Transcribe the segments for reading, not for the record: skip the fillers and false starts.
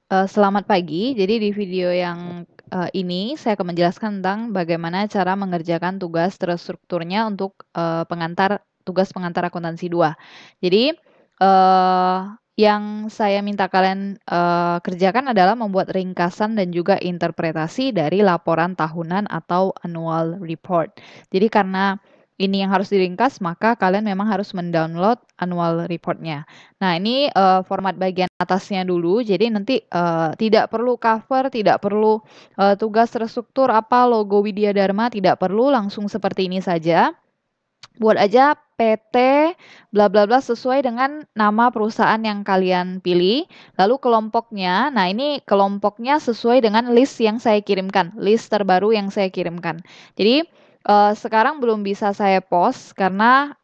Selamat pagi. Jadi di video yang ini saya akan menjelaskan tentang bagaimana cara mengerjakan tugas terstrukturnya untuk tugas pengantar akuntansi 2. Jadi yang saya minta kalian kerjakan adalah membuat ringkasan dan juga interpretasi dari laporan tahunan atau annual report. Jadi karena ini yang harus diringkas, maka kalian memang harus mendownload annual report-nya. Nah, ini format bagian atasnya dulu. Jadi nanti tidak perlu cover, tidak perlu tugas terstruktur apa logo Widya Dharma, tidak perlu, langsung seperti ini saja. Buat aja PT bla bla bla sesuai dengan nama perusahaan yang kalian pilih. Lalu kelompoknya, nah ini kelompoknya sesuai dengan list yang saya kirimkan, list terbaru yang saya kirimkan. Jadi sekarang belum bisa saya post karena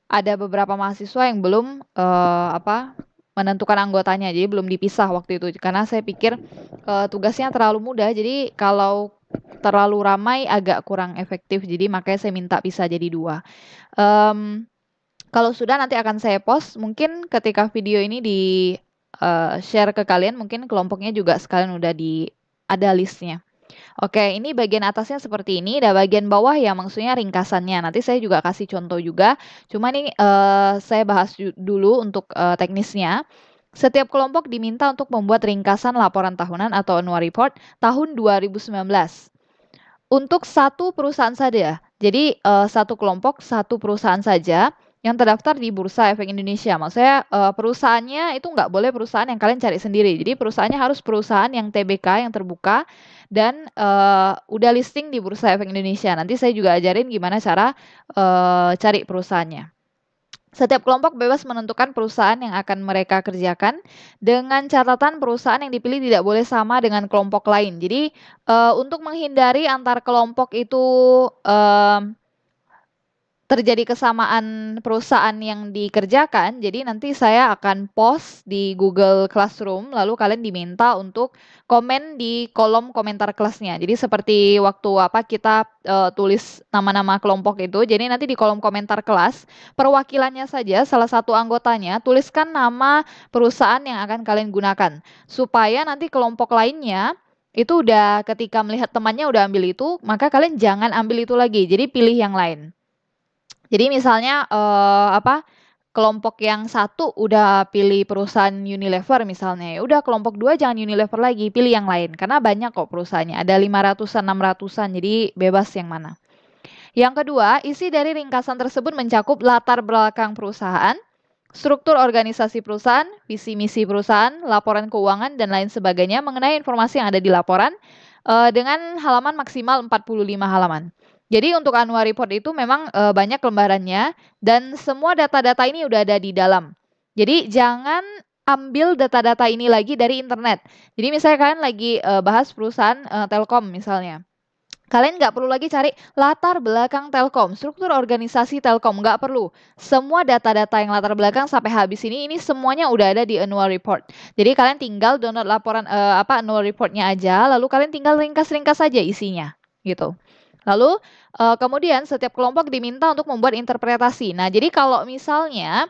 ada beberapa mahasiswa yang belum menentukan anggotanya, jadi belum dipisah waktu itu karena saya pikir tugasnya terlalu mudah, jadi kalau terlalu ramai agak kurang efektif, jadi makanya saya minta pisah jadi 2. Kalau sudah nanti akan saya post, mungkin ketika video ini di share ke kalian, mungkin kelompoknya juga sekalian udah ada listnya. Oke, ini bagian atasnya seperti ini, dan bagian bawah ya maksudnya ringkasannya. Nanti saya juga kasih contoh juga. Cuma ini saya bahas dulu untuk teknisnya. Setiap kelompok diminta untuk membuat ringkasan laporan tahunan atau annual report tahun 2019 untuk satu perusahaan saja. Jadi satu kelompok, satu perusahaan saja yang terdaftar di Bursa Efek Indonesia. Maksudnya perusahaannya itu nggak boleh perusahaan yang kalian cari sendiri. Jadi perusahaannya harus perusahaan yang TBK, yang terbuka, dan udah listing di Bursa Efek Indonesia. Nanti saya juga ajarin gimana cara cari perusahaannya. Setiap kelompok bebas menentukan perusahaan yang akan mereka kerjakan dengan catatan perusahaan yang dipilih tidak boleh sama dengan kelompok lain. Jadi untuk menghindari antar kelompok itu terjadi kesamaan perusahaan yang dikerjakan, jadi nanti saya akan post di Google Classroom, lalu kalian diminta untuk komen di kolom komentar kelasnya. Jadi seperti waktu kita tulis nama-nama kelompok itu, jadi nanti di kolom komentar kelas, perwakilannya saja, salah satu anggotanya, tuliskan nama perusahaan yang akan kalian gunakan. Supaya nanti kelompok lainnya, itu udah ketika melihat temannya udah ambil itu, maka kalian jangan ambil itu lagi, jadi pilih yang lain. Jadi misalnya kelompok yang satu udah pilih perusahaan Unilever misalnya, ya udah kelompok 2 jangan Unilever lagi, pilih yang lain karena banyak kok perusahaannya, ada 500-an, 600-an, jadi bebas yang mana. Yang kedua, isi dari ringkasan tersebut mencakup latar belakang perusahaan, struktur organisasi perusahaan, visi misi perusahaan, laporan keuangan dan lain sebagainya mengenai informasi yang ada di laporan dengan halaman maksimal 45 halaman. Jadi untuk annual report itu memang banyak lembarannya dan semua data-data ini udah ada di dalam. Jadi jangan ambil data-data ini lagi dari internet. Jadi misalnya kalian lagi bahas perusahaan Telkom misalnya. Kalian nggak perlu lagi cari latar belakang Telkom, struktur organisasi Telkom, nggak perlu. Semua data-data yang latar belakang sampai habis ini semuanya udah ada di annual report. Jadi kalian tinggal download laporan annual reportnya aja, lalu kalian tinggal ringkas-ringkas saja isinya, gitu. Lalu kemudian setiap kelompok diminta untuk membuat interpretasi. Nah, jadi kalau misalnya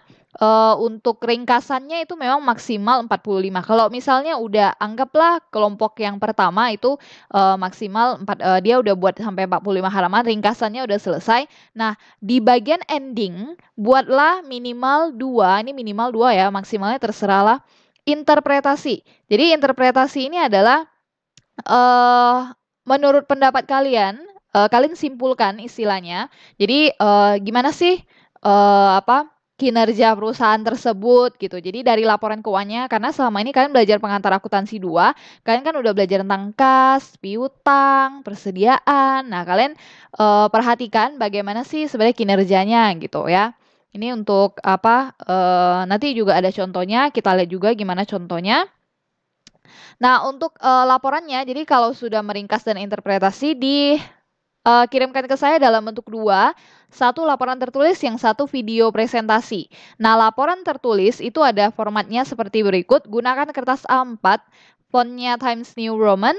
untuk ringkasannya itu memang maksimal 45. Kalau misalnya udah anggaplah kelompok yang pertama itu maksimal dia udah buat sampai 45 halaman, ringkasannya udah selesai. Nah, di bagian ending buatlah minimal 2, ini minimal 2 ya, maksimalnya terserahlah, interpretasi. Jadi interpretasi ini adalah menurut pendapat kalian, kalian simpulkan istilahnya. Jadi gimana sih kinerja perusahaan tersebut gitu. Jadi dari laporan keuangannya, karena selama ini kalian belajar pengantar akuntansi 2, kalian kan udah belajar tentang kas, piutang, persediaan. Nah, kalian perhatikan bagaimana sih sebenarnya kinerjanya gitu ya. Ini untuk nanti juga ada contohnya, kita lihat juga gimana contohnya. Nah, untuk laporannya, jadi kalau sudah meringkas dan interpretasi kirimkan ke saya dalam bentuk 2, satu laporan tertulis, yang satu video presentasi. Nah, laporan tertulis itu ada formatnya seperti berikut. Gunakan kertas A4, fontnya Times New Roman,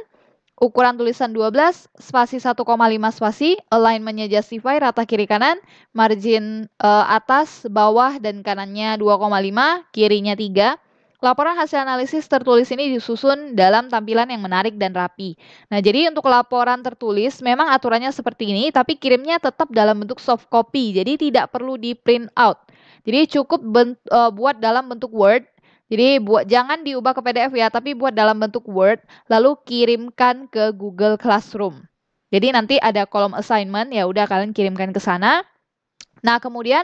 ukuran tulisan 12, spasi 1,5 spasi, alignmentnya justify, rata kiri kanan, margin atas, bawah, dan kanannya 2,5, kirinya 3. laporan hasil analisis tertulis ini disusun dalam tampilan yang menarik dan rapi. Nah, jadi untuk laporan tertulis memang aturannya seperti ini, tapi kirimnya tetap dalam bentuk soft copy, jadi tidak perlu di print out. Jadi cukup buat dalam bentuk Word. Jadi jangan diubah ke PDF ya, tapi buat dalam bentuk Word, lalu kirimkan ke Google Classroom. Jadi nanti ada kolom assignment, ya udah kalian kirimkan ke sana. Nah, kemudian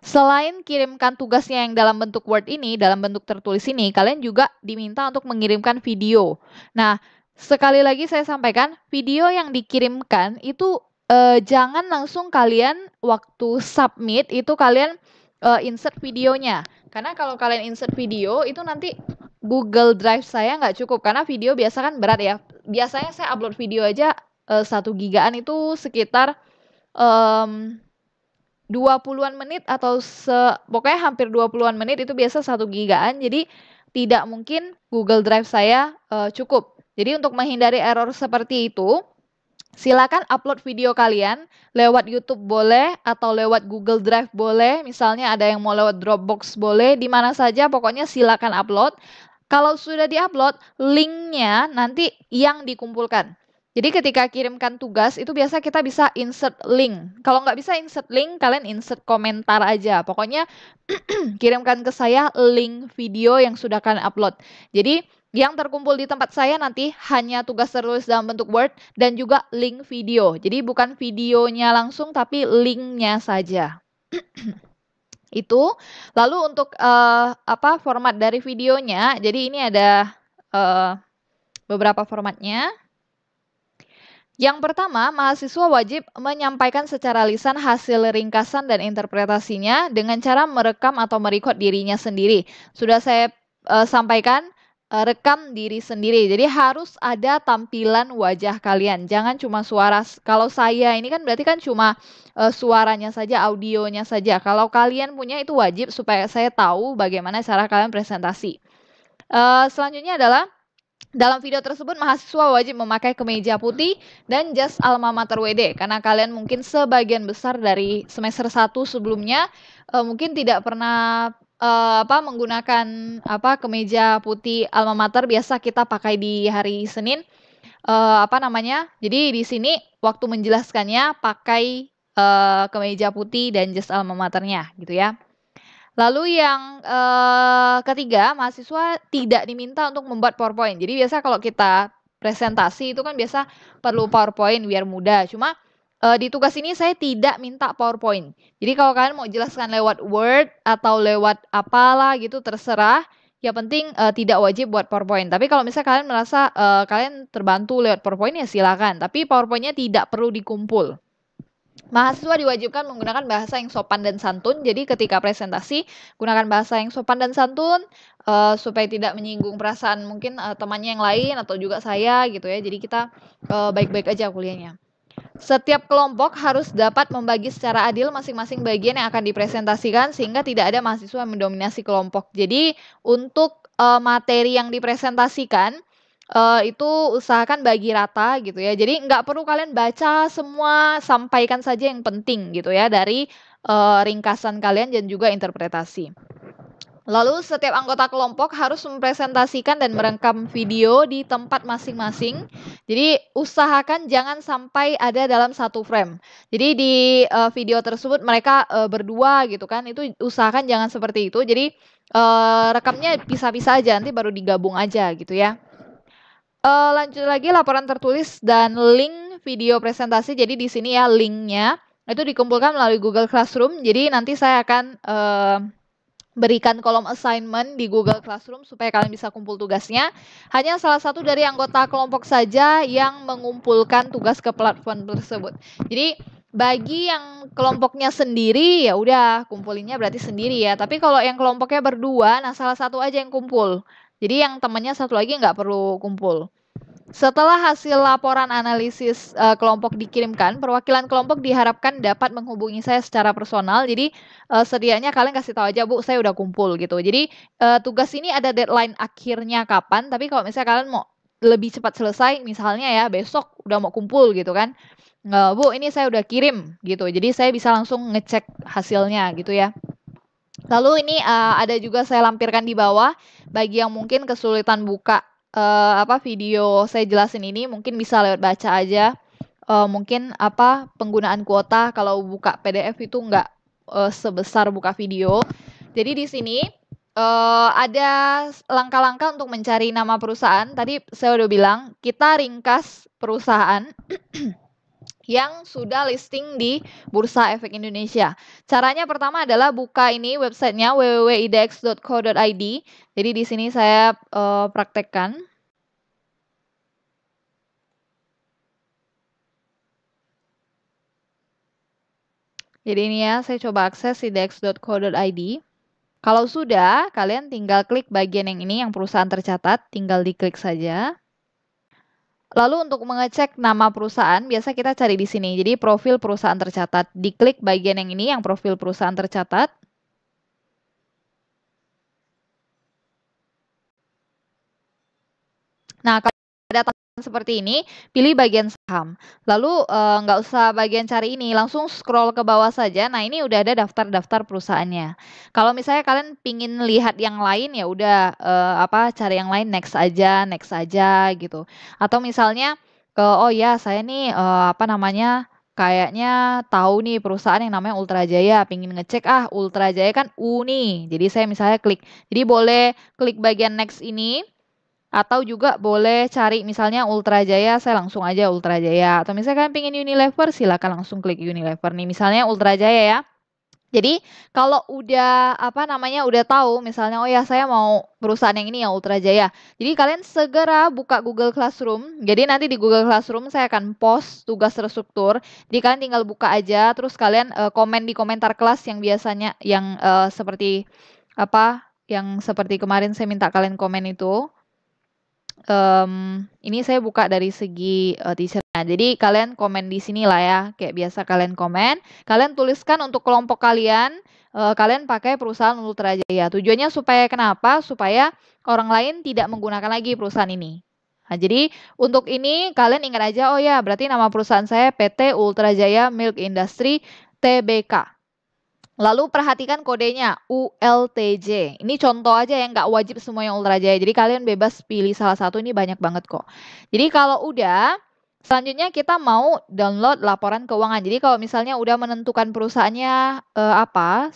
selain kirimkan tugasnya yang dalam bentuk Word ini, dalam bentuk tertulis ini, kalian juga diminta untuk mengirimkan video. Nah, sekali lagi saya sampaikan, video yang dikirimkan itu jangan langsung kalian waktu submit itu kalian insert videonya. Karena kalau kalian insert video itu nanti Google Drive saya nggak cukup, karena video biasa kan berat ya. Biasanya saya upload video aja 1 gigaan itu sekitar 20-an menit atau pokoknya hampir 20-an menit itu biasa 1 gigaan. Jadi tidak mungkin Google Drive saya cukup. Jadi untuk menghindari error seperti itu, silakan upload video kalian lewat YouTube boleh atau lewat Google Drive boleh. Misalnya ada yang mau lewat Dropbox boleh, di mana saja pokoknya silakan upload. Kalau sudah diupload, linknya nanti yang dikumpulkan. Jadi ketika kirimkan tugas, itu biasa kita bisa insert link. Kalau nggak bisa insert link, kalian insert komentar aja. Pokoknya kirimkan ke saya link video yang sudah kalian upload. Jadi yang terkumpul di tempat saya nanti hanya tugas tertulis dalam bentuk Word dan juga link video. Jadi bukan videonya langsung, tapi linknya saja. Itu. Lalu untuk format dari videonya, jadi ini ada beberapa formatnya. Yang pertama, mahasiswa wajib menyampaikan secara lisan hasil ringkasan dan interpretasinya dengan cara merekam atau merekod dirinya sendiri. Sudah saya sampaikan, rekam diri sendiri. Jadi harus ada tampilan wajah kalian. Jangan cuma suara. Kalau saya ini kan berarti kan cuma suaranya saja, audionya saja. Kalau kalian punya itu wajib supaya saya tahu bagaimana cara kalian presentasi. Selanjutnya adalah dalam video tersebut, mahasiswa wajib memakai kemeja putih dan jas alma mater WD. Karena kalian mungkin sebagian besar dari semester 1 sebelumnya mungkin tidak pernah menggunakan kemeja putih alma mater. Biasa kita pakai di hari Senin. Jadi di sini waktu menjelaskannya pakai kemeja putih dan jas alma maternya gitu ya. Lalu yang ketiga, mahasiswa tidak diminta untuk membuat PowerPoint. Jadi biasa kalau kita presentasi itu kan biasa perlu PowerPoint biar mudah. Cuma di tugas ini saya tidak minta PowerPoint. Jadi kalau kalian mau jelaskan lewat Word atau lewat apalah gitu terserah. Yang penting tidak wajib buat PowerPoint. Tapi kalau misalnya kalian merasa kalian terbantu lewat PowerPoint ya silakan. Tapi PowerPoint-nya tidak perlu dikumpul. Mahasiswa diwajibkan menggunakan bahasa yang sopan dan santun. Jadi ketika presentasi, gunakan bahasa yang sopan dan santun supaya tidak menyinggung perasaan mungkin temannya yang lain atau juga saya gitu ya. Jadi kita baik-baik aja kuliahnya. Setiap kelompok harus dapat membagi secara adil masing-masing bagian yang akan dipresentasikan sehingga tidak ada mahasiswa yang mendominasi kelompok. Jadi untuk materi yang dipresentasikan itu usahakan bagi rata gitu ya. Jadi nggak perlu kalian baca semua, sampaikan saja yang penting gitu ya dari ringkasan kalian dan juga interpretasi. Lalu setiap anggota kelompok harus mempresentasikan dan merekam video di tempat masing-masing. Jadi usahakan jangan sampai ada dalam satu frame. Jadi di video tersebut mereka berdua gitu kan, itu usahakan jangan seperti itu. Jadi rekamnya pisah-pisah aja, nanti baru digabung aja gitu ya. Lanjut lagi laporan tertulis dan link video presentasi. Jadi di sini ya linknya itu dikumpulkan melalui Google Classroom. Jadi nanti saya akan berikan kolom assignment di Google Classroom supaya kalian bisa kumpul tugasnya. Hanya salah satu dari anggota kelompok saja yang mengumpulkan tugas ke platform tersebut. Jadi bagi yang kelompoknya sendiri ya udah kumpulinnya berarti sendiri ya. Tapi kalau yang kelompoknya berdua, nah salah satu aja yang kumpul. Jadi yang temannya satu lagi nggak perlu kumpul. Setelah hasil laporan analisis kelompok dikirimkan, perwakilan kelompok diharapkan dapat menghubungi saya secara personal. Jadi sedianya kalian kasih tahu aja, Bu, saya udah kumpul gitu. Jadi tugas ini ada deadline akhirnya kapan, tapi kalau misalnya kalian mau lebih cepat selesai, misalnya ya besok udah mau kumpul gitu kan. Bu, ini saya udah kirim gitu. Jadi saya bisa langsung ngecek hasilnya gitu ya. Lalu ini ada juga saya lampirkan di bawah bagi yang mungkin kesulitan buka video saya jelasin ini, mungkin bisa lewat baca aja. Mungkin penggunaan kuota kalau buka PDF itu nggak sebesar buka video. Jadi di sini ada langkah-langkah untuk mencari nama perusahaan. Tadi saya udah bilang kita ringkas perusahaan yang sudah listing di Bursa Efek Indonesia. Caranya pertama adalah buka ini websitenya www.idx.co.id. Jadi di sini saya praktekkan. Jadi ini ya, saya coba akses idx.co.id. Kalau sudah, kalian tinggal klik bagian yang ini, yang perusahaan tercatat, tinggal diklik saja. Lalu untuk mengecek nama perusahaan, biasa kita cari di sini. Jadi profil perusahaan tercatat. Diklik bagian yang ini, yang profil perusahaan tercatat. Nah, kalau ada seperti ini, pilih bagian saham. Lalu nggak usah bagian cari ini, langsung scroll ke bawah saja. Nah, ini udah ada daftar-daftar perusahaannya. Kalau misalnya kalian pingin lihat yang lain, ya udah cari yang lain, next aja gitu. Atau misalnya, oh ya saya nih kayaknya tahu nih perusahaan yang namanya Ultra Jaya, pingin ngecek Ultra Jaya kan U nih. Jadi saya misalnya klik. Jadi boleh klik bagian next ini. Atau juga boleh cari misalnya Ultra Jaya, saya langsung aja Ultra Jaya. Atau misalnya kalian pengen Unilever, silakan langsung klik Unilever nih. Misalnya Ultra Jaya ya. Jadi kalau udah udah tahu misalnya oh ya saya mau perusahaan yang ini ya Ultra Jaya. Jadi kalian segera buka Google Classroom. Jadi nanti di Google Classroom saya akan post tugas terstruktur. Jadi kalian tinggal buka aja terus kalian komen di komentar kelas yang biasanya yang seperti yang seperti kemarin saya minta kalian komen itu. Ini saya buka dari segi teacher-nya. Jadi kalian komen di sini lah ya, kayak biasa kalian komen. Kalian tuliskan untuk kelompok kalian, kalian pakai perusahaan Ultra Jaya. Tujuannya supaya kenapa? Supaya orang lain tidak menggunakan lagi perusahaan ini. Nah, jadi untuk ini kalian ingat aja, oh ya berarti nama perusahaan saya PT Ultra Jaya Milk Industry Tbk. Lalu perhatikan kodenya ULTJ. Ini contoh aja yang nggak wajib semuanya Ultra Jaya. Jadi kalian bebas pilih salah satu, ini banyak banget kok. Jadi kalau udah, selanjutnya kita mau download laporan keuangan. Jadi kalau misalnya udah menentukan perusahaannya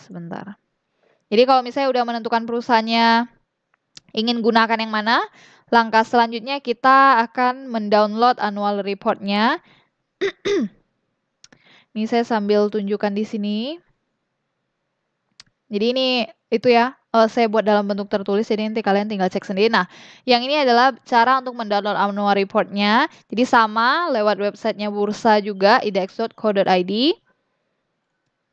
sebentar. Jadi kalau misalnya udah menentukan perusahaannya ingin gunakan yang mana, langkah selanjutnya kita akan mendownload annual report-nya. Ini saya sambil tunjukkan di sini. Jadi ini itu ya, saya buat dalam bentuk tertulis, jadi nanti kalian tinggal cek sendiri. Nah, yang ini adalah cara untuk mendownload annual report-nya. Jadi sama lewat websitenya Bursa juga, idx.co.id.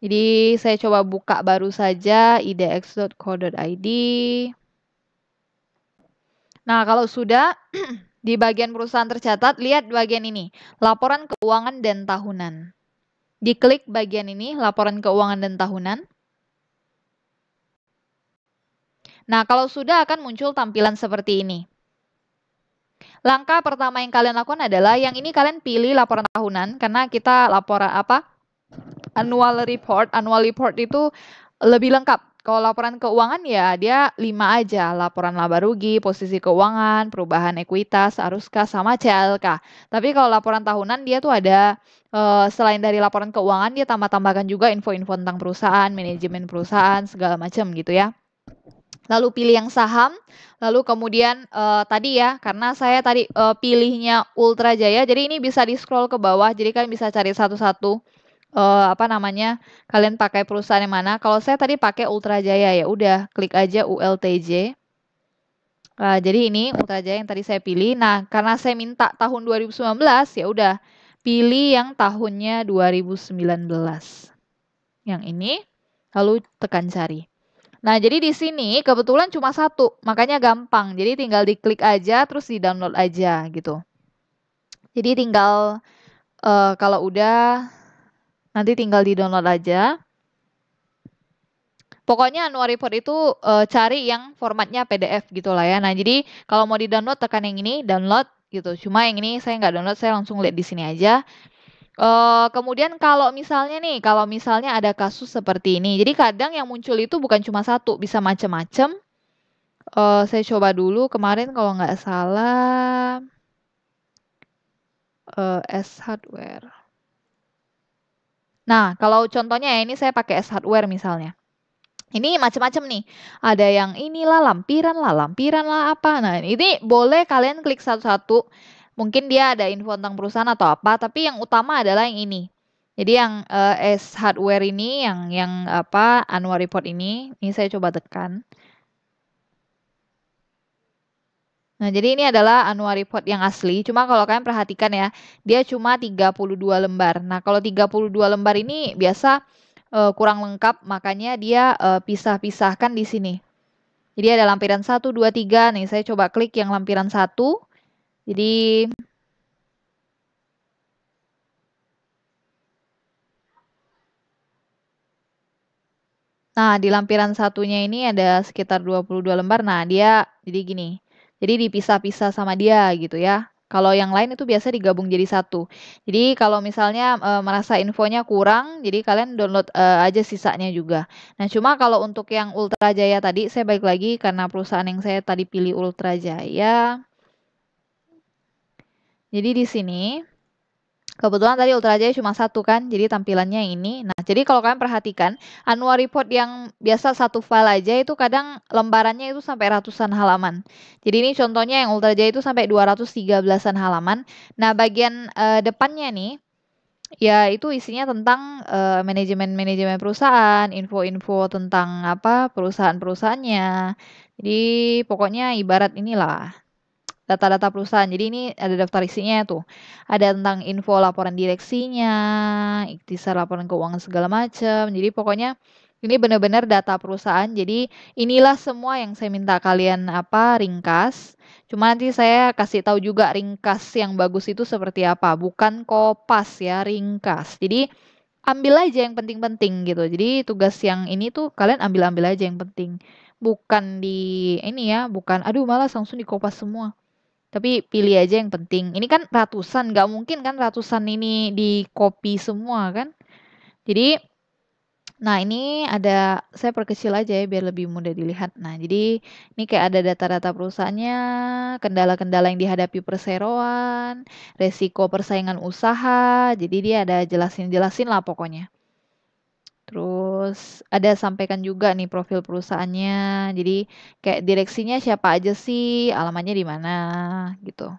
Jadi saya coba buka baru saja idx.co.id. Nah, kalau sudah di bagian perusahaan tercatat, lihat bagian ini, laporan keuangan dan tahunan. Diklik bagian ini, laporan keuangan dan tahunan. Nah, kalau sudah akan muncul tampilan seperti ini. Langkah pertama yang kalian lakukan adalah yang ini kalian pilih laporan tahunan karena kita laporan annual report. Annual report itu lebih lengkap. Kalau laporan keuangan ya dia 5 aja. Laporan laba rugi, posisi keuangan, perubahan ekuitas, arus kas, sama CLK. Tapi kalau laporan tahunan dia tuh ada selain dari laporan keuangan dia tambah-tambahkan juga info-info tentang perusahaan, manajemen perusahaan, segala macam gitu ya. Lalu pilih yang saham, lalu kemudian tadi ya, karena saya tadi pilihnya Ultra Jaya, jadi ini bisa di scroll ke bawah, jadi kalian bisa cari satu-satu kalian pakai perusahaan yang mana. Kalau saya tadi pakai Ultra Jaya ya, udah klik aja ULTJ. Jadi ini Ultra Jaya yang tadi saya pilih. Nah, karena saya minta tahun 2019, ya udah pilih yang tahunnya 2019. Yang ini, lalu tekan cari. Nah, jadi di sini kebetulan cuma satu, makanya gampang. Jadi tinggal diklik aja, terus di-download aja gitu. Jadi tinggal kalau udah, nanti tinggal di-download aja. Pokoknya annual report itu cari yang formatnya PDF gitu lah ya. Nah, jadi kalau mau di-download tekan yang ini, download gitu. Cuma yang ini saya nggak download, saya langsung lihat di sini aja. Kemudian kalau misalnya ada kasus seperti ini, jadi kadang yang muncul itu bukan cuma satu, bisa macam-macam. Saya coba dulu kemarin kalau nggak salah, S hardware. Nah, kalau contohnya ya, ini saya pakai S hardware misalnya. Ini macam-macam nih. Ada yang inilah lampiran lah apa. Nah, ini boleh kalian klik satu-satu. Mungkin dia ada info tentang perusahaan atau apa, tapi yang utama adalah yang ini. Jadi yang S hardware ini, yang apa annual report ini saya coba tekan. Nah, jadi ini adalah annual report yang asli. Cuma kalau kalian perhatikan ya, dia cuma 32 lembar. Nah, kalau 32 lembar ini biasa kurang lengkap, makanya dia pisah-pisahkan di sini. Jadi ada lampiran 1, 2, 3. Nih, saya coba klik yang lampiran 1. Jadi nah, di lampiran satunya ini ada sekitar 22 lembar. Nah, dia jadi gini. Jadi dipisah-pisah sama dia gitu ya. Kalau yang lain itu biasa digabung jadi satu. Jadi kalau misalnya merasa infonya kurang, jadi kalian download aja sisanya juga. Nah, cuma kalau untuk yang Ultra Jaya tadi, saya balik lagi karena perusahaan yang saya tadi pilih Ultra Jaya. Jadi di sini kebetulan tadi Ultra Jaya cuma satu kan, jadi tampilannya ini. Nah, jadi kalau kalian perhatikan, annual report yang biasa satu file aja itu kadang lembarannya itu sampai ratusan halaman. Jadi ini contohnya yang Ultra Jaya itu sampai 213-an halaman. Nah, bagian depannya nih, ya itu isinya tentang manajemen-manajemen perusahaan, info-info tentang apa perusahaan-perusahaannya. Jadi pokoknya ibarat inilah data-data perusahaan. Jadi ini ada daftar isinya tuh. Ada tentang info laporan direksinya, ikhtisar laporan keuangan segala macam. Jadi pokoknya ini benar-benar data perusahaan. Jadi inilah semua yang saya minta kalian apa ringkas. Cuma nanti saya kasih tahu juga ringkas yang bagus itu seperti apa, bukan kopas ya, ringkas. Jadi ambil aja yang penting-penting gitu. Jadi tugas yang ini tuh kalian ambil-ambil aja yang penting. Bukan di ini ya, bukan aduh malas langsung dikopas semua. Tapi pilih aja yang penting. Ini kan ratusan, nggak mungkin kan ratusan ini di copy semua kan. Jadi, nah ini ada, saya perkecil aja ya biar lebih mudah dilihat. Nah, jadi ini kayak ada data-data perusahaannya, kendala-kendala yang dihadapi perseroan, resiko persaingan usaha. Jadi dia ada jelasin-jelasin lah pokoknya. Terus ada sampaikan juga nih profil perusahaannya. Jadi kayak direksinya siapa aja sih, alamatnya di mana gitu.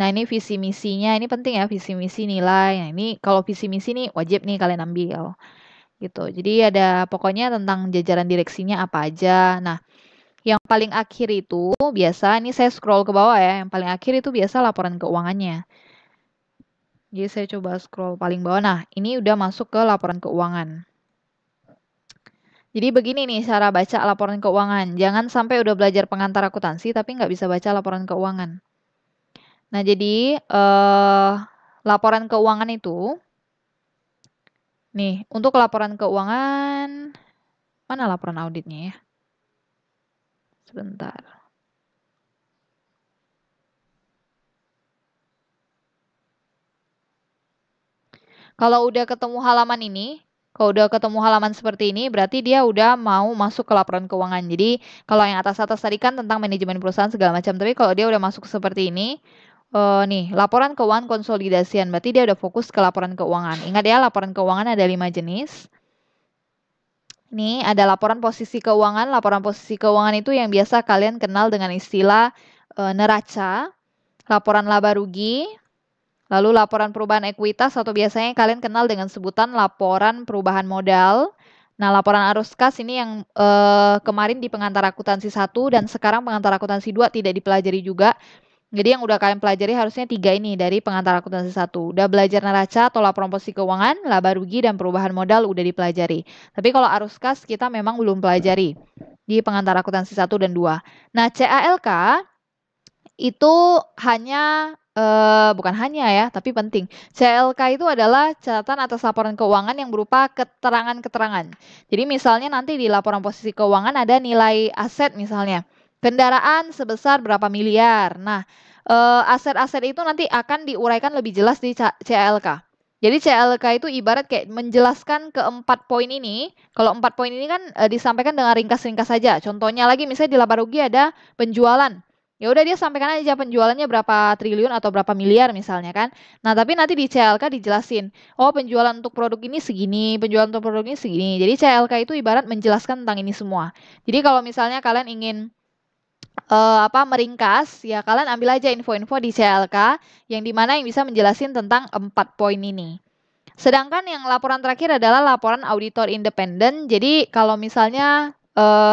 Nah, ini visi misinya, ini penting ya visi misi nilai. Nah, ini kalau visi misi nih wajib nih kalian ambil gitu. Jadi ada pokoknya tentang jajaran direksinya apa aja. Nah, yang paling akhir itu biasa, ini saya scroll ke bawah ya. Yang paling akhir itu biasa laporan keuangannya. Jadi saya coba scroll paling bawah. Nah, ini udah masuk ke laporan keuangan. Jadi begini nih cara baca laporan keuangan. Jangan sampai udah belajar pengantar akuntansi tapi nggak bisa baca laporan keuangan. Nah, jadi laporan keuangan itu, nih untuk laporan keuangan, mana laporan auditnya ya? Sebentar. Kalau udah ketemu halaman ini, kalau udah ketemu halaman seperti ini, berarti dia udah mau masuk ke laporan keuangan. Jadi, kalau yang atas-atas tadi kan tentang manajemen perusahaan segala macam. Tapi kalau dia udah masuk seperti ini, nih, laporan keuangan konsolidasian. Berarti dia udah fokus ke laporan keuangan. Ingat ya, laporan keuangan ada 5 jenis. Ini ada laporan posisi keuangan. Laporan posisi keuangan itu yang biasa kalian kenal dengan istilah neraca, laporan laba rugi, lalu laporan perubahan ekuitas atau biasanya kalian kenal dengan sebutan laporan perubahan modal. Nah, laporan arus kas ini yang kemarin di pengantar akuntansi 1 dan sekarang pengantar akuntansi 2 tidak dipelajari juga. Jadi yang udah kalian pelajari harusnya 3 ini dari pengantar akuntansi 1. Udah belajar neraca atau laporan posisi keuangan, laba rugi dan perubahan modal udah dipelajari. Tapi kalau arus kas kita memang belum pelajari di pengantar akuntansi 1 dan 2. Nah, CALK itu hanya bukan hanya ya, tapi penting. CLK itu adalah catatan atas laporan keuangan yang berupa keterangan-keterangan. Jadi misalnya nanti di laporan posisi keuangan ada nilai aset misalnya. Kendaraan sebesar berapa miliar. Nah, aset-aset itu nanti akan diuraikan lebih jelas di CLK. Jadi CLK itu ibarat kayak menjelaskan keempat poin ini. Kalau 4 poin ini kan disampaikan dengan ringkas-ringkas saja. Contohnya lagi misalnya di laba rugi ada penjualan. Ya udah dia sampaikan aja penjualannya berapa triliun atau berapa miliar misalnya kan. Nah, tapi nanti di CLK dijelasin, oh penjualan untuk produk ini segini, penjualan untuk produk ini segini. Jadi CLK itu ibarat menjelaskan tentang ini semua. Jadi kalau misalnya kalian ingin meringkas, ya kalian ambil aja info-info di CLK yang dimana yang bisa menjelasin tentang 4 poin ini. Sedangkan yang laporan terakhir adalah laporan auditor independen. Jadi kalau misalnya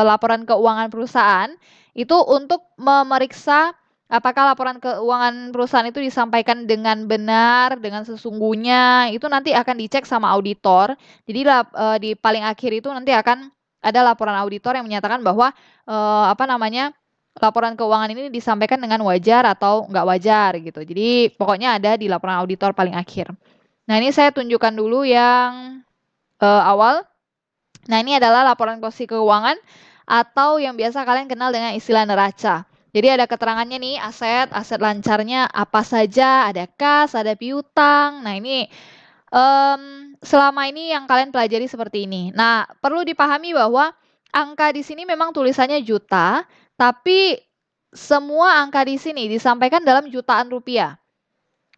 laporan keuangan perusahaan itu untuk memeriksa apakah laporan keuangan perusahaan itu disampaikan dengan benar, dengan sesungguhnya, itu nanti akan dicek sama auditor. Jadi di paling akhir itu nanti akan ada laporan auditor yang menyatakan bahwa laporan keuangan ini disampaikan dengan wajar atau nggak wajar gitu. Jadi pokoknya ada di laporan auditor paling akhir. Nah, ini saya tunjukkan dulu yang awal. Nah, ini adalah laporan posisi keuangan atau yang biasa kalian kenal dengan istilah neraca. Jadi ada keterangannya nih, aset lancarnya apa saja, ada kas, ada piutang. Nah, ini selama ini yang kalian pelajari seperti ini. Nah, perlu dipahami bahwa angka di sini memang tulisannya juta, tapi semua angka di sini disampaikan dalam jutaan rupiah.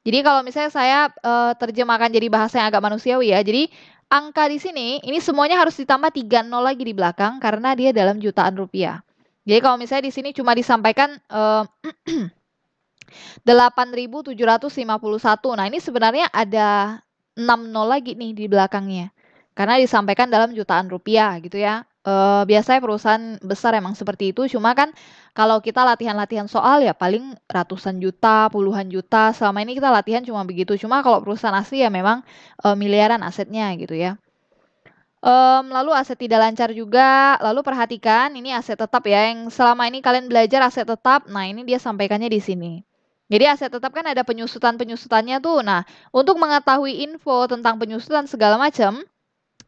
Jadi kalau misalnya saya terjemahkan jadi bahasa yang agak manusiawi ya. Jadi angka di sini ini semuanya harus ditambah 3 nol lagi di belakang karena dia dalam jutaan rupiah. Jadi kalau misalnya di sini cuma disampaikan 8.751. Nah, ini sebenarnya ada 6 nol lagi nih di belakangnya. Karena disampaikan dalam jutaan rupiah gitu ya. Biasanya perusahaan besar emang seperti itu, cuma kan kalau kita latihan-latihan soal ya paling ratusan juta, puluhan juta. Selama ini kita latihan cuma begitu. Cuma kalau perusahaan asli ya memang miliaran asetnya gitu ya. Lalu aset tidak lancar juga. Lalu perhatikan ini aset tetap ya. Yang selama ini kalian belajar aset tetap. Nah, ini dia sampaikannya di sini. Jadi aset tetap kan ada penyusutan-penyusutannya tuh. Nah, untuk mengetahui info tentang penyusutan segala macam,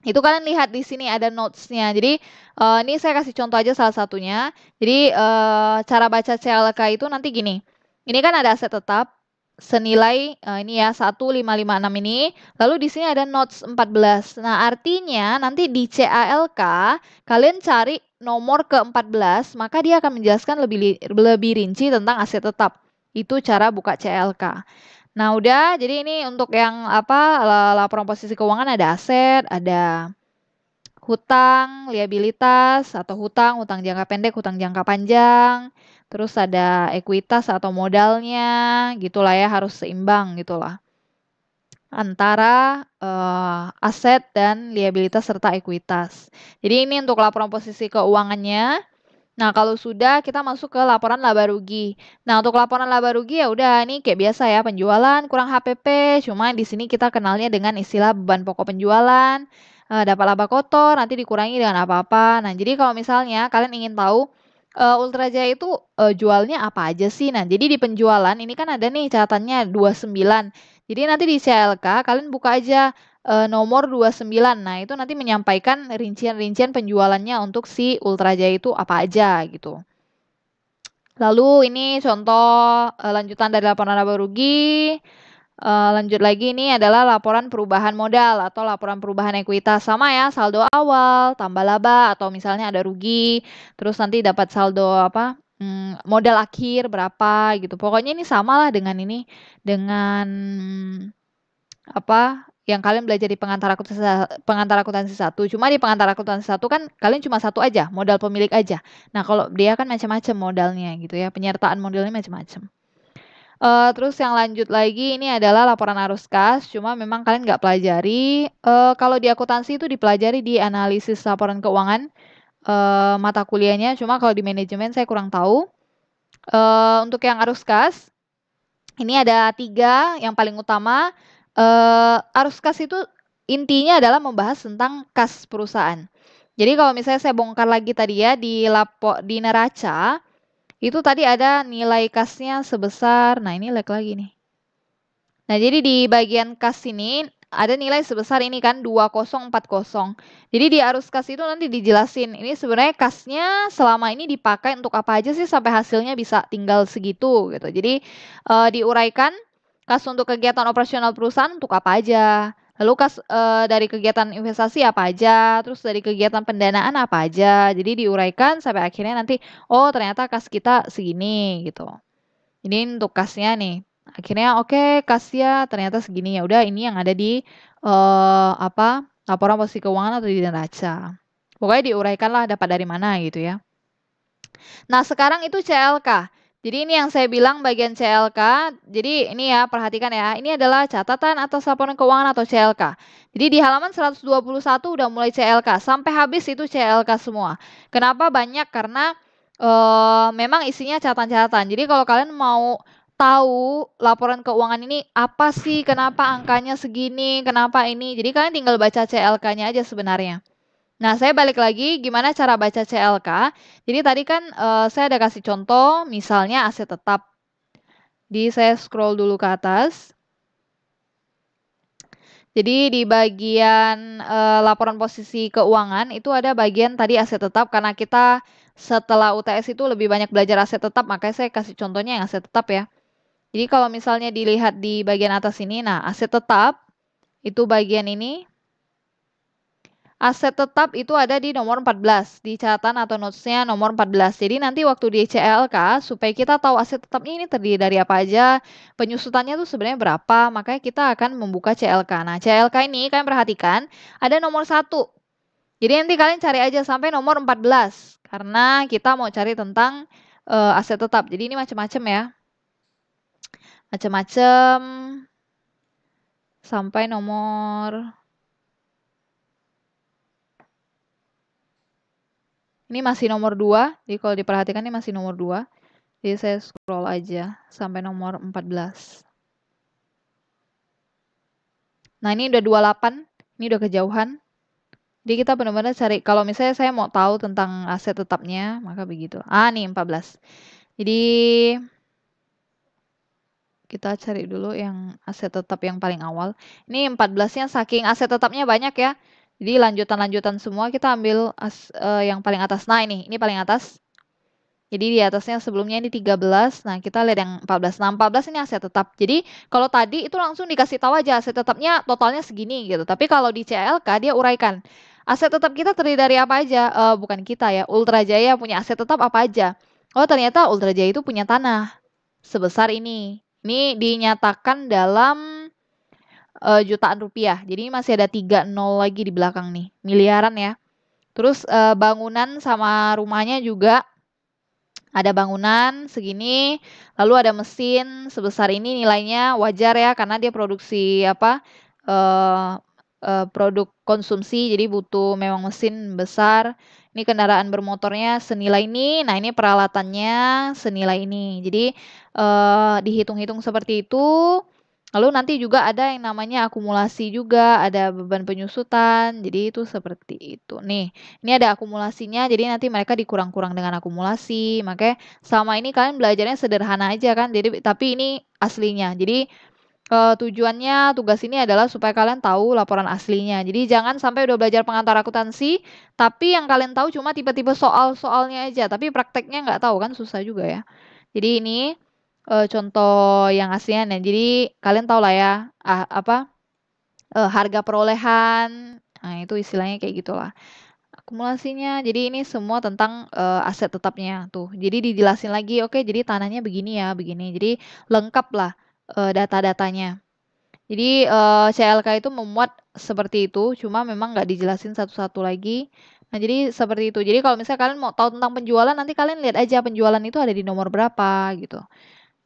itu kalian lihat di sini ada notes-nya. Jadi ini saya kasih contoh aja salah satunya. Jadi cara baca CLK itu nanti gini. Ini kan ada aset tetap senilai ini ya 1556 ini. Lalu di sini ada notes 14. Nah, artinya nanti di CALK kalian cari nomor ke-14, maka dia akan menjelaskan lebih rinci tentang aset tetap. Itu cara buka CLK. Nah, udah. Jadi ini untuk yang laporan posisi keuangan ada aset, ada hutang, liabilitas atau hutang jangka pendek, hutang jangka panjang. Terus ada ekuitas atau modalnya, gitulah ya, harus seimbang gitulah. Antara aset dan liabilitas serta ekuitas. Jadi ini untuk laporan posisi keuangannya. Nah, kalau sudah kita masuk ke laporan laba rugi. Nah, untuk laporan laba rugi ya udah ini kayak biasa ya, penjualan kurang HPP, cuma di sini kita kenalnya dengan istilah beban pokok penjualan, dapat laba kotor, nanti dikurangi dengan apa-apa. Nah, jadi kalau misalnya kalian ingin tahu Ultra Jaya itu jualnya apa aja sih? Nah, jadi di penjualan ini kan ada nih catatannya 29. Jadi nanti di CLK kalian buka aja nomor 29. Nah, itu nanti menyampaikan rincian-rincian penjualannya untuk si Ultra Jaya itu apa aja gitu. Lalu ini contoh lanjutan dari laporan laba rugi. Lanjut lagi ini adalah laporan perubahan modal atau laporan perubahan ekuitas. Sama ya, saldo awal, tambah laba, atau misalnya ada rugi, terus nanti dapat saldo modal akhir berapa gitu. Pokoknya ini samalah dengan ini, dengan yang kalian belajar di pengantar akuntansi 1. Cuma di pengantar akuntansi 1 kan kalian cuma satu aja, modal pemilik aja. Nah, kalau dia kan macam-macam modalnya gitu ya, penyertaan modalnya macam-macam. Terus yang lanjut lagi ini adalah laporan arus kas, cuma memang kalian nggak pelajari. Kalau di akuntansi itu dipelajari di analisis laporan keuangan mata kuliahnya, cuma kalau di manajemen saya kurang tahu. Untuk yang arus kas, ini ada 3 yang paling utama. Arus kas itu intinya adalah membahas tentang kas perusahaan. Jadi kalau misalnya saya bongkar lagi tadi ya di neraca, itu tadi ada nilai kasnya sebesar, nah ini lag lagi nih. Nah, jadi di bagian kas ini ada nilai sebesar ini kan 2040. Jadi di arus kas itu nanti dijelasin, ini sebenarnya kasnya selama ini dipakai untuk apa aja sih sampai hasilnya bisa tinggal segitu gitu. Jadi diuraikan Kas untuk kegiatan operasional perusahaan untuk apa aja? Lalu kas dari kegiatan investasi apa aja? Terus dari kegiatan pendanaan apa aja? Jadi diuraikan sampai akhirnya nanti, oh ternyata kas kita segini gitu. Ini untuk kasnya nih. Akhirnya oke, kasnya ternyata segini. Ya udah ini yang ada di apa? Laporan posisi keuangan atau di neraca. Pokoknya diuraikan lah dapat dari mana gitu ya. Nah, sekarang itu CLK. Jadi ini yang saya bilang bagian CLK. Jadi ini ya, perhatikan ya. Ini adalah catatan atas laporan keuangan atau CLK. Jadi di halaman 121 udah mulai CLK. Sampai habis itu CLK semua. Kenapa banyak? Karena memang isinya catatan-catatan. Jadi kalau kalian mau tahu laporan keuangan ini apa sih, kenapa angkanya segini, kenapa ini. Jadi kalian tinggal baca CLK-nya aja sebenarnya. Nah, saya balik lagi gimana cara baca CLK. Jadi tadi kan saya ada kasih contoh, misalnya aset tetap. Jadi saya scroll dulu ke atas. Jadi di bagian laporan posisi keuangan itu ada bagian tadi aset tetap karena kita setelah UTS itu lebih banyak belajar aset tetap, makanya saya kasih contohnya yang aset tetap ya. Jadi kalau misalnya dilihat di bagian atas ini, nah aset tetap itu bagian ini. Aset tetap itu ada di nomor 14, di catatan atau notes-nya nomor 14. Jadi nanti waktu di CLK, supaya kita tahu aset tetapnya ini terdiri dari apa aja, penyusutannya tuh sebenarnya berapa, makanya kita akan membuka CLK. Nah, CLK ini kalian perhatikan, ada nomor 1. Jadi nanti kalian cari aja sampai nomor 14, karena kita mau cari tentang aset tetap. Jadi ini macam-macam ya. Macam-macam sampai nomor... Ini masih nomor 2, jadi kalau diperhatikan ini masih nomor 2. Jadi saya scroll aja sampai nomor 14. Nah ini udah 28, ini udah kejauhan. Jadi kita benar-benar cari, kalau misalnya saya mau tahu tentang aset tetapnya, maka begitu. Ah nih 14. Jadi kita cari dulu yang aset tetap yang paling awal. Ini 14-nya saking aset tetapnya banyak ya. Jadi lanjutan-lanjutan semua kita ambil yang paling atas. Nah ini paling atas. Jadi di atasnya sebelumnya ini 13. Nah, kita lihat yang 14. Nah, 14 ini aset tetap. Jadi, kalau tadi itu langsung dikasih tahu aja aset tetapnya totalnya segini gitu. Tapi kalau di CLK dia uraikan. Aset tetap kita terdiri dari apa aja? Bukan kita ya. Ultra Jaya punya aset tetap apa aja? Oh, ternyata Ultra Jaya itu punya tanah sebesar ini. Ini dinyatakan dalam jutaan rupiah. Jadi masih ada 3 nol lagi di belakang nih. Miliaran ya. Terus bangunan sama rumahnya juga ada bangunan segini, lalu ada mesin sebesar ini, nilainya wajar ya karena dia produksi apa produk konsumsi, jadi butuh memang mesin besar. Ini kendaraan bermotornya senilai ini, nah ini peralatannya senilai ini. Jadi dihitung-hitung seperti itu. Lalu nanti juga ada yang namanya akumulasi juga, ada beban penyusutan. Jadi itu seperti itu. Nih, ini ada akumulasinya, jadi nanti mereka dikurang-kurang dengan akumulasi. Makanya sama ini kalian belajarnya sederhana aja kan. Jadi tapi ini aslinya. Jadi tujuannya tugas ini adalah supaya kalian tahu laporan aslinya. Jadi jangan sampai udah belajar pengantar akuntansi, tapi yang kalian tahu cuma tipe-tipe soal-soalnya aja, tapi prakteknya nggak tahu kan susah juga ya. Jadi ini contoh yang aslinya. Nah, jadi kalian tahu lah ya apa harga perolehan. Nah, itu istilahnya kayak gitulah. Akumulasinya. Jadi ini semua tentang aset tetapnya tuh. Jadi dijelasin lagi, oke, jadi tanahnya begini ya, begini. Jadi lengkap lah data-datanya. Jadi CLK itu memuat seperti itu, cuma memang nggak dijelasin satu-satu lagi. Nah, jadi seperti itu. Jadi kalau misalnya kalian mau tahu tentang penjualan, nanti kalian lihat aja penjualan itu ada di nomor berapa gitu.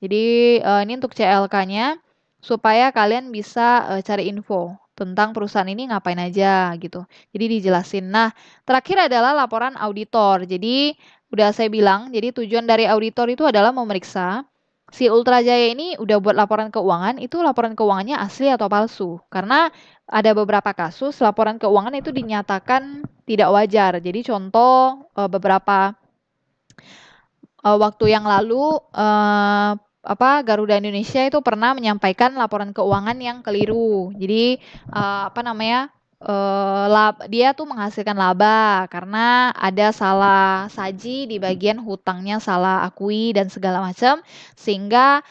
Jadi ini untuk CLK-nya supaya kalian bisa cari info tentang perusahaan ini ngapain aja gitu. Jadi dijelasin. Nah, terakhir adalah laporan auditor. Jadi udah saya bilang, jadi tujuan dari auditor itu adalah memeriksa si Ultra Jaya ini udah buat laporan keuangan, itu laporan keuangannya asli atau palsu. Karena ada beberapa kasus laporan keuangan itu dinyatakan tidak wajar. Jadi contoh beberapa waktu yang lalu Garuda Indonesia itu pernah menyampaikan laporan keuangan yang keliru. Jadi apa namanya? dia tuh menghasilkan laba karena ada salah saji di bagian hutangnya salah akui dan segala macam sehingga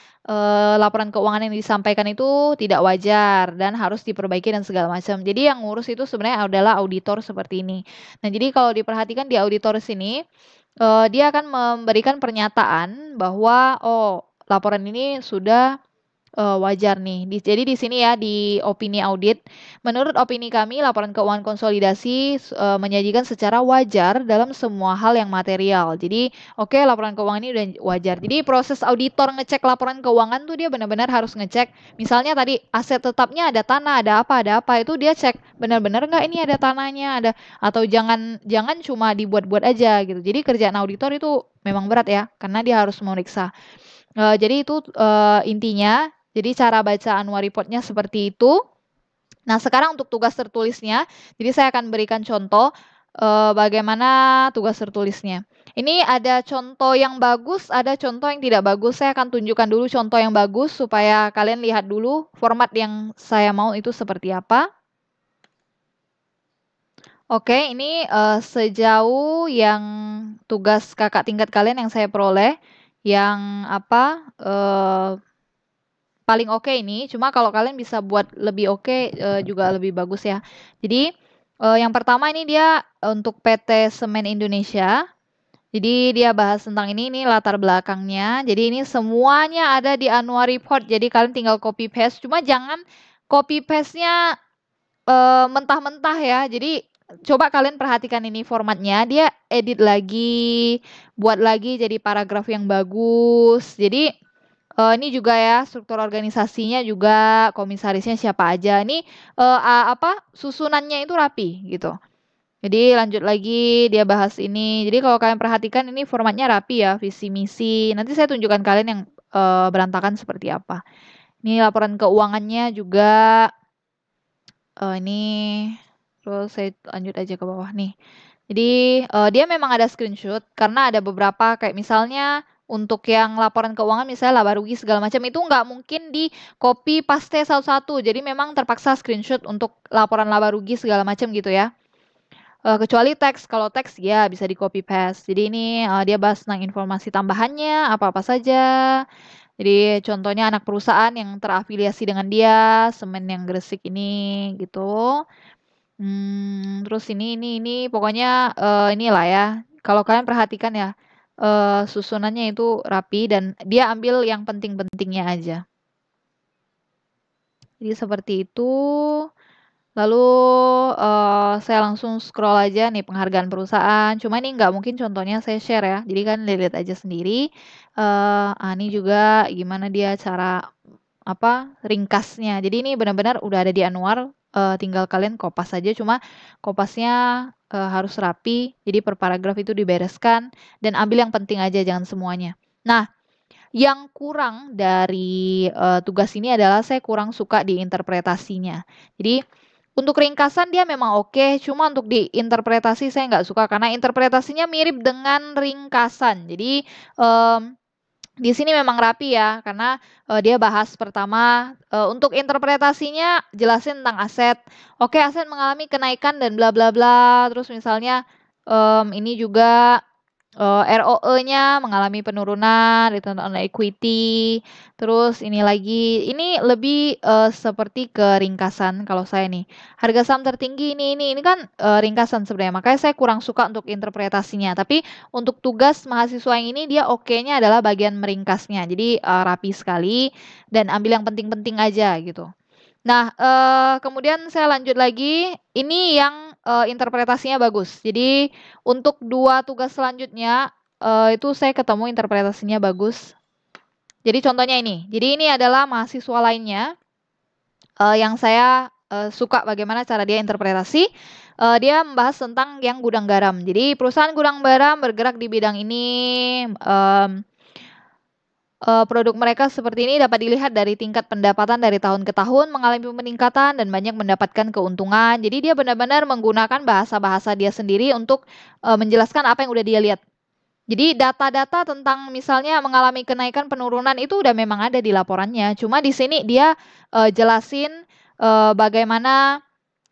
laporan keuangan yang disampaikan itu tidak wajar dan harus diperbaiki dan segala macam. Jadi yang ngurus itu sebenarnya adalah auditor seperti ini. Nah, jadi kalau diperhatikan di auditor sini dia akan memberikan pernyataan bahwa oh laporan ini sudah wajar nih. Jadi di sini ya di opini audit, menurut opini kami laporan keuangan konsolidasi menyajikan secara wajar dalam semua hal yang material. Jadi oke, laporan keuangan ini udah wajar. Jadi proses auditor ngecek laporan keuangan tuh dia benar-benar harus ngecek. Misalnya tadi aset tetapnya ada tanah, ada apa itu dia cek benar-benar nggak ini ada tanahnya, ada atau jangan cuma dibuat-buat aja gitu. Jadi kerjaan auditor itu memang berat ya, karena dia harus memeriksa. Jadi itu intinya. Jadi cara baca annual reportnya seperti itu. Nah, sekarang untuk tugas tertulisnya, jadi saya akan berikan contoh bagaimana tugas tertulisnya. Ini ada contoh yang bagus, ada contoh yang tidak bagus. Saya akan tunjukkan dulu contoh yang bagus supaya kalian lihat dulu format yang saya mau itu seperti apa. Oke, ini sejauh yang tugas kakak tingkat kalian yang saya peroleh, yang apa paling oke ini. Cuma kalau kalian bisa buat lebih oke juga lebih bagus ya. Jadi yang pertama ini dia untuk PT Semen Indonesia. Jadi dia bahas tentang ini latar belakangnya. Jadi ini semuanya ada di annual report. Jadi kalian tinggal copy paste. Cuma jangan copy paste-nya mentah-mentah ya. Jadi coba kalian perhatikan ini formatnya. Dia edit lagi, buat lagi jadi paragraf yang bagus. Jadi ini juga ya struktur organisasinya juga komisarisnya siapa aja. Ini apa susunannya itu rapi gitu. Jadi lanjut lagi dia bahas ini. Jadi kalau kalian perhatikan ini formatnya rapi ya, visi misi. Nanti saya tunjukkan kalian yang berantakan seperti apa. Ini laporan keuangannya juga ini terus saya lanjut aja ke bawah nih. Jadi dia memang ada screenshot karena ada beberapa kayak misalnya untuk yang laporan keuangan misalnya laba rugi segala macam itu nggak mungkin di copy paste satu-satu. Jadi memang terpaksa screenshot untuk laporan laba rugi segala macam gitu ya. Kecuali teks, kalau teks ya bisa di copy paste. Jadi ini dia bahas tentang informasi tambahannya apa-apa saja. Jadi contohnya anak perusahaan yang terafiliasi dengan dia, semen yang Gresik ini gitu. Terus ini pokoknya inilah ya. Kalau kalian perhatikan ya susunannya itu rapi dan dia ambil yang penting-pentingnya aja. Jadi seperti itu. Lalu saya langsung scroll aja nih penghargaan perusahaan. Cuma ini nggak mungkin contohnya saya share ya. Jadi kan lihat aja sendiri. Ini juga gimana dia cara apa ringkasnya. Jadi ini benar-benar udah ada di Anwar. Tinggal kalian kopas saja. Cuma kopasnya harus rapi. Jadi per paragraf itu dibereskan dan ambil yang penting aja, jangan semuanya. Nah, yang kurang dari tugas ini adalah saya kurang suka di interpretasinya. Jadi untuk ringkasan dia memang oke, cuma untuk diinterpretasi saya nggak suka karena interpretasinya mirip dengan ringkasan. Jadi di sini memang rapi ya, karena dia bahas pertama untuk interpretasinya jelasin tentang aset. Oke, aset mengalami kenaikan dan bla bla bla. Terus misalnya ini juga ROE-nya mengalami penurunan, return on equity. Terus ini lagi, ini lebih seperti ke ringkasan kalau saya nih. Harga saham tertinggi ini kan ringkasan sebenarnya. Makanya saya kurang suka untuk interpretasinya. Tapi untuk tugas mahasiswa yang ini dia oke-nya adalah bagian meringkasnya. Jadi rapi sekali dan ambil yang penting-penting aja gitu. Nah, kemudian saya lanjut lagi. Ini yang interpretasinya bagus. Jadi untuk dua tugas selanjutnya itu saya ketemu interpretasinya bagus. Jadi contohnya ini. Jadi ini adalah mahasiswa lainnya yang saya suka bagaimana cara dia interpretasi. Dia membahas tentang yang gudang garam. Jadi perusahaan gudang garam bergerak di bidang ini. Produk mereka seperti ini dapat dilihat dari tingkat pendapatan dari tahun ke tahun mengalami peningkatan dan banyak mendapatkan keuntungan. Jadi dia benar-benar menggunakan bahasa-bahasa dia sendiri untuk menjelaskan apa yang udah dia lihat. Jadi data-data tentang misalnya mengalami kenaikan penurunan itu udah memang ada di laporannya. Cuma di sini dia jelasin bagaimana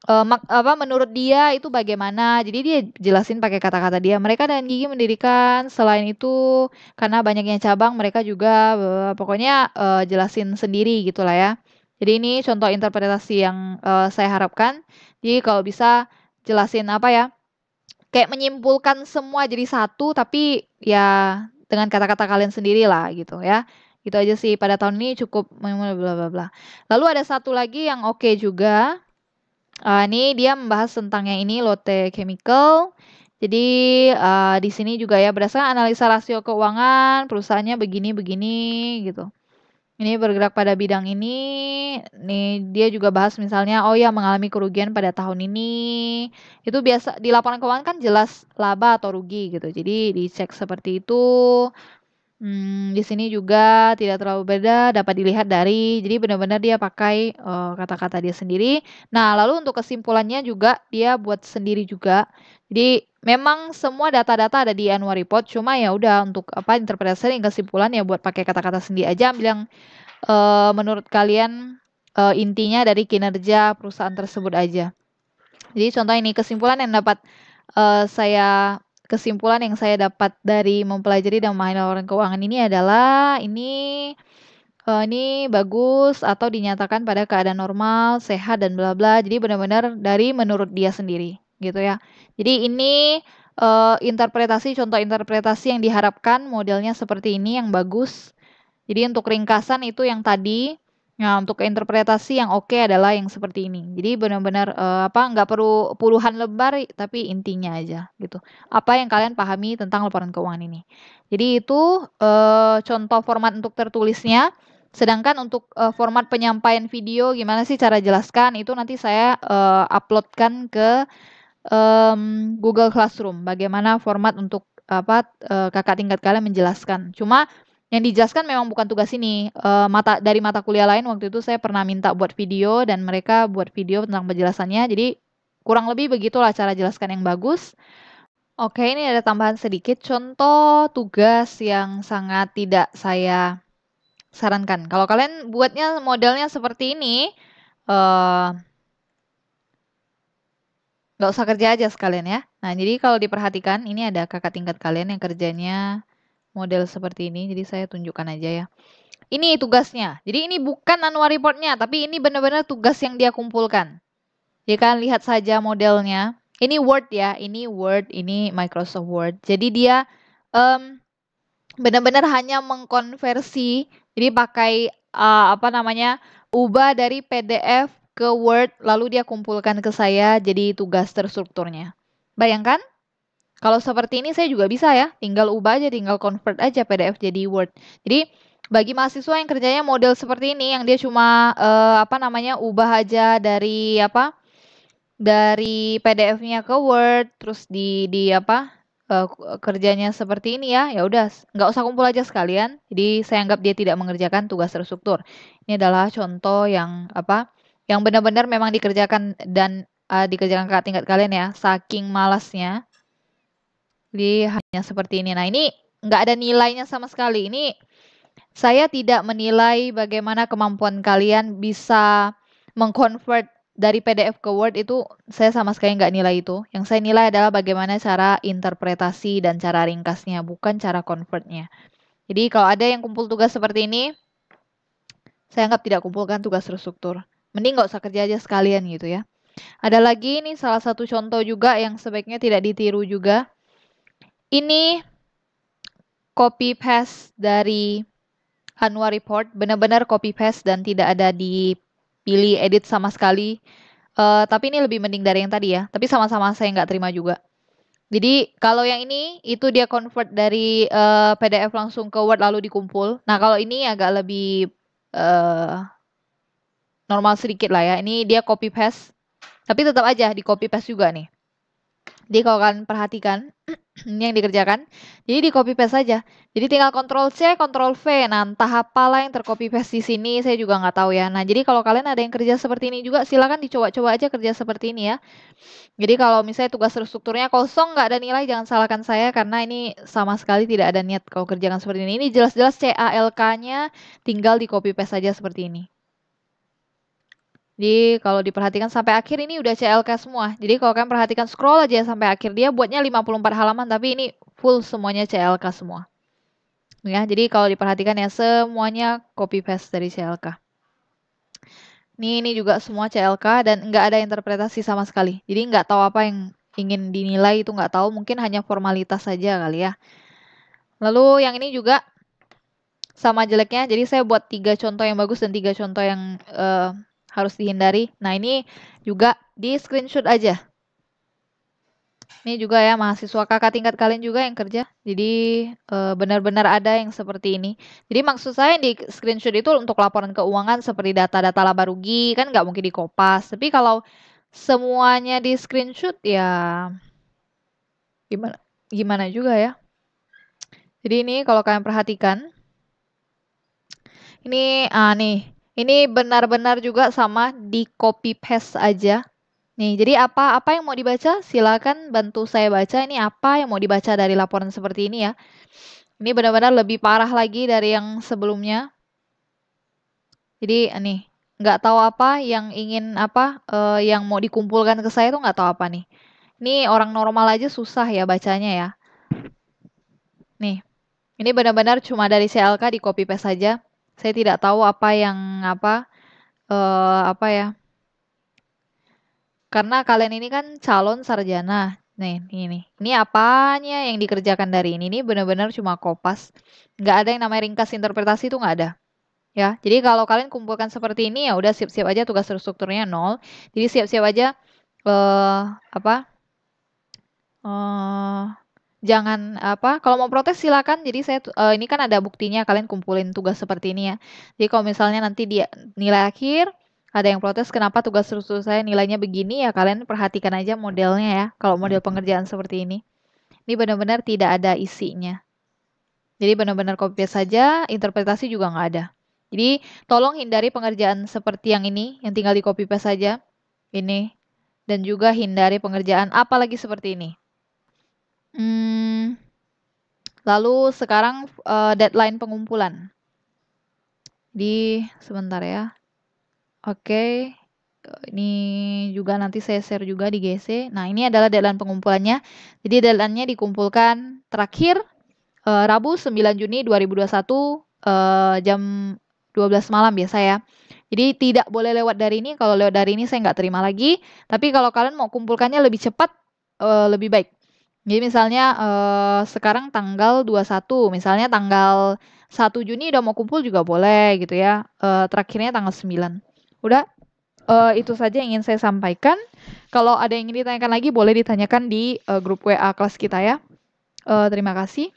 menurut dia itu bagaimana. Jadi dia jelasin pakai kata-kata dia. Mereka dan Gigi mendirikan selain itu karena banyaknya cabang mereka juga pokoknya jelasin sendiri gitulah ya. Jadi ini contoh interpretasi yang saya harapkan. Jadi kalau bisa jelasin apa ya? Kayak menyimpulkan semua jadi satu tapi ya dengan kata-kata kalian sendiri lah gitu ya. Gitu aja sih pada tahun ini cukup bla bla bla. Lalu ada satu lagi yang oke juga. Ini dia membahas tentang yang ini Lotte Chemical. Jadi di sini juga ya berdasarkan analisa rasio keuangan perusahaannya begini-begini gitu. Ini bergerak pada bidang ini. Nih dia juga bahas misalnya oh ya mengalami kerugian pada tahun ini. Itu biasa di laporan keuangan kan jelas laba atau rugi gitu. Jadi dicek seperti itu. Di sini juga tidak terlalu beda, dapat dilihat dari, jadi benar-benar dia pakai kata-kata dia sendiri. Nah, lalu untuk kesimpulannya juga dia buat sendiri juga. Jadi memang semua data-data ada di annual report, cuma ya udah untuk apa interpretasi dan kesimpulan ya buat pakai kata-kata sendiri aja. Ambil yang menurut kalian intinya dari kinerja perusahaan tersebut aja. Jadi contoh ini kesimpulan yang dapat saya kesimpulan yang saya dapat dari mempelajari dan memahami laporan keuangan ini adalah ini bagus atau dinyatakan pada keadaan normal, sehat dan bla bla. Jadi benar-benar dari menurut dia sendiri, gitu ya. Jadi ini interpretasi contoh interpretasi yang diharapkan modelnya seperti ini yang bagus. Jadi untuk ringkasan itu yang tadi. Nah, untuk interpretasi yang oke adalah yang seperti ini. Jadi benar-benar nggak perlu puluhan lembar tapi intinya aja gitu. Apa yang kalian pahami tentang laporan keuangan ini. Jadi itu contoh format untuk tertulisnya. Sedangkan untuk format penyampaian video gimana sih cara jelaskan itu nanti saya uploadkan ke Google Classroom. Bagaimana format untuk kakak tingkat kalian menjelaskan. Cuma yang dijelaskan memang bukan tugas ini. Dari mata kuliah lain waktu itu saya pernah minta buat video dan mereka buat video tentang penjelasannya. Jadi kurang lebih begitulah cara jelaskan yang bagus. Oke, ini ada tambahan sedikit contoh tugas yang sangat tidak saya sarankan. Kalau kalian buatnya modelnya seperti ini, nggak usah kerja aja sekalian ya. Nah, jadi kalau diperhatikan, ini ada kakak tingkat kalian yang kerjanya model seperti ini. Jadi saya tunjukkan aja ya. Ini tugasnya. Jadi ini bukan annual reportnya, tapi ini benar-benar tugas yang dia kumpulkan. Jadi kalian lihat saja modelnya. Ini Word ya, ini Word, ini Microsoft Word. Jadi dia benar-benar hanya mengkonversi. Jadi pakai ubah dari PDF ke Word, lalu dia kumpulkan ke saya jadi tugas terstrukturnya. Bayangkan, kalau seperti ini saya juga bisa ya, tinggal ubah aja, tinggal convert aja PDF jadi Word. Jadi bagi mahasiswa yang kerjanya model seperti ini, yang dia cuma ubah aja dari dari PDF-nya ke Word, terus kerjanya seperti ini ya udah nggak usah kumpul aja sekalian. Jadi saya anggap dia tidak mengerjakan tugas terstruktur. Ini adalah contoh yang yang benar-benar memang dikerjakan dan dikerjakan kakak tingkat kalian ya, saking malasnya. Jadi hanya seperti ini. Nah ini nggak ada nilainya sama sekali. Ini saya tidak menilai bagaimana kemampuan kalian bisa mengconvert dari PDF ke Word itu saya sama sekali nggak nilai itu. Yang saya nilai adalah bagaimana cara interpretasi dan cara ringkasnya, bukan cara convertnya. Jadi kalau ada yang kumpul tugas seperti ini, saya anggap tidak kumpulkan tugas terstruktur. Mending nggak usah kerja aja sekalian gitu ya. Ada lagi nih salah satu contoh juga yang sebaiknya tidak ditiru juga. Ini copy paste dari annual report, benar-benar copy paste dan tidak ada dipilih edit sama sekali. Tapi ini lebih mending dari yang tadi ya. Tapi sama-sama saya nggak terima juga. Jadi kalau yang ini itu dia convert dari PDF langsung ke Word lalu dikumpul. Nah kalau ini agak lebih normal sedikit lah ya. Ini dia copy paste. Tapi tetap aja di copy paste juga nih. Jadi kalau kalian perhatikan ini yang dikerjakan, jadi di copy paste saja. Jadi tinggal Ctrl C, Ctrl V. Nah, entah apalah yang tercopy paste di sini, saya juga nggak tahu ya. Nah, jadi kalau kalian ada yang kerja seperti ini juga, silakan dicoba-coba aja kerja seperti ini ya. Jadi kalau misalnya tugas strukturnya kosong, nggak ada nilai, jangan salahkan saya karena ini sama sekali tidak ada niat kalau kerjakan seperti ini. Ini jelas-jelas CALK-nya tinggal di copy paste saja seperti ini. Jadi kalau diperhatikan sampai akhir ini udah CLK semua. Jadi kalau kalian perhatikan scroll aja sampai akhir, dia buatnya 54 halaman tapi ini full semuanya CLK semua. Ya, jadi kalau diperhatikan ya semuanya copy paste dari CLK. Ini juga semua CLK dan nggak ada interpretasi sama sekali. Jadi nggak tahu apa yang ingin dinilai itu nggak tahu, mungkin hanya formalitas saja kali ya. Lalu yang ini juga sama jeleknya. Jadi saya buat 3 contoh yang bagus dan 3 contoh yang harus dihindari. Nah ini juga di screenshot aja. Ini juga ya mahasiswa kakak tingkat kalian juga yang kerja. Jadi benar-benar ada yang seperti ini. Jadi maksud saya di screenshot itu untuk laporan keuangan seperti data-data laba rugi kan nggak mungkin dikopas. Tapi kalau semuanya di screenshot ya gimana juga ya. Jadi ini kalau kalian perhatikan ini benar-benar juga sama di copy paste aja. Nih, jadi apa yang mau dibaca? Silakan bantu saya baca. Ini apa yang mau dibaca dari laporan seperti ini ya. Ini benar-benar lebih parah lagi dari yang sebelumnya. Jadi nih, nggak tahu apa yang ingin yang mau dikumpulkan ke saya tuh nggak tahu apa nih. Ini orang normal aja susah ya bacanya ya. Nih, ini benar-benar cuma dari CLK di copy paste saja. Saya tidak tahu apa yang apa ya. Karena kalian ini kan calon sarjana. Nih, ini apanya yang dikerjakan dari ini? Ini benar-benar cuma kopas. Nggak ada yang namanya ringkas interpretasi itu nggak ada. Ya, jadi kalau kalian kumpulkan seperti ini ya udah siap-siap aja tugas terstrukturnya 0. Jadi siap-siap aja eh apa? eh jangan kalau mau protes silakan. Jadi saya ini kan ada buktinya kalian kumpulin tugas seperti ini ya. Jadi kalau misalnya nanti dia nilai akhir ada yang protes kenapa tugas struktur saya nilainya begini ya kalian perhatikan aja modelnya ya. Kalau model pengerjaan seperti ini. Ini benar-benar tidak ada isinya. Jadi benar-benar copy paste saja, interpretasi juga nggak ada. Jadi tolong hindari pengerjaan seperti yang ini, yang tinggal di copy paste saja. Ini. Dan juga hindari pengerjaan apalagi seperti ini. Lalu sekarang deadline pengumpulan. Di sebentar ya. Oke. Ini juga nanti saya share juga di GC. Nah, ini adalah deadline pengumpulannya. Jadi deadline-nya dikumpulkan terakhir Rabu 9 Juni 2021 jam 12 malam biasa ya. Jadi tidak boleh lewat dari ini. Kalau lewat dari ini saya nggak terima lagi. Tapi kalau kalian mau kumpulkannya lebih cepat, lebih baik. Jadi misalnya sekarang tanggal 21, misalnya tanggal 1 Juni udah mau kumpul juga boleh gitu ya. Terakhirnya tanggal 9. Udah, itu saja yang ingin saya sampaikan. Kalau ada yang ingin ditanyakan lagi boleh ditanyakan di grup WA kelas kita ya. Terima kasih.